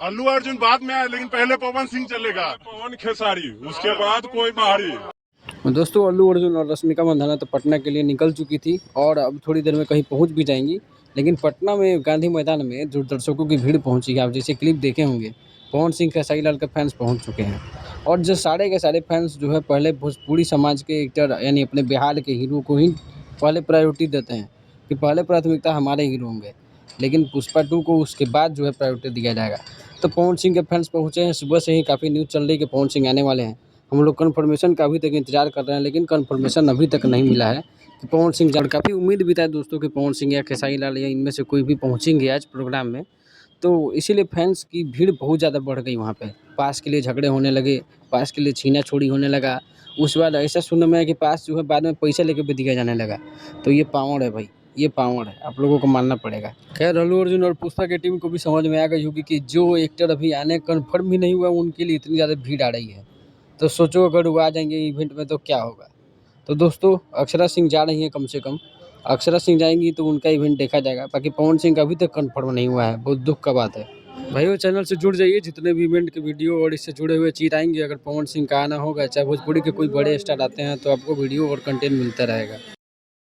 अल्लू अर्जुन बाद में आया, लेकिन पहले पवन सिंह चलेगा, पवन खेसारी, उसके बाद कोई बाहरी। दोस्तों अल्लू अर्जुन और रश्मिका मंदाना तो पटना के लिए निकल चुकी थी और अब थोड़ी देर में कहीं पहुंच भी जाएंगी। लेकिन पटना में गांधी मैदान में जो दर्शकों की भीड़ पहुंची है, आप जैसे क्लिप देखे होंगे, पवन सिंह खेसारी लाल के फैंस पहुंच चुके हैं। और जो सारे के सारे फैंस जो है पहले भोजपुरी समाज के एक्टर यानी अपने बिहार के हीरो को ही पहले प्रायोरिटी देते हैं कि पहले प्राथमिकता हमारे हीरो होंगे, लेकिन पुष्पा 2 को उसके बाद जो है प्रायोरिटी दिया जाएगा। तो पवन सिंह के फैंस पहुँचे हैं, सुबह से ही काफ़ी न्यूज़ चल रही है कि पवन सिंह आने वाले हैं। हम लोग कन्फर्मेशन का अभी तक इंतजार कर रहे हैं, लेकिन कन्फर्मेशन अभी तक नहीं मिला है कि पवन सिंह और काफ़ी उम्मीद भी था दोस्तों कि पवन सिंह या खेसारी लाल या इनमें से कोई भी पहुँचेंगे आज प्रोग्राम में। तो इसीलिए फैंस की भीड़ बहुत ज़्यादा बढ़ गई वहाँ पे। पास के लिए झगड़े होने लगे, पास के लिए छीना-छोड़ी होने लगा। उसके बाद ऐसा सुनने में आया कि पास जो है बाद में पैसा लेके भी दिया जाने लगा। तो ये पावड़ है भाई, ये पावड़ है, आप लोगों को मानना पड़ेगा। खैर अल्लू अर्जुन और पुष्पा की टीम को भी समझ में आ गई होगी कि जो एक्टर अभी आने कन्फर्म भी नहीं हुआ, उनके लिए इतनी ज़्यादा भीड़ आ रही है। तो सोचो अगर वो आ जाएंगे इवेंट में तो क्या होगा। तो दोस्तों अक्षरा सिंह जा रही हैं, कम से कम अक्षरा सिंह जाएंगी तो उनका इवेंट देखा जाएगा। बाकी पवन सिंह का अभी तक कंफर्म नहीं हुआ है, बहुत दुख का बात है। भाइयों चैनल से जुड़ जाइए, जितने भी इवेंट के वीडियो और इससे जुड़े हुए चीज़ आएंगे, अगर पवन सिंह का आना होगा चाहे भोजपुरी के कोई बड़े स्टार आते हैं तो आपको वीडियो और कंटेंट मिलता रहेगा।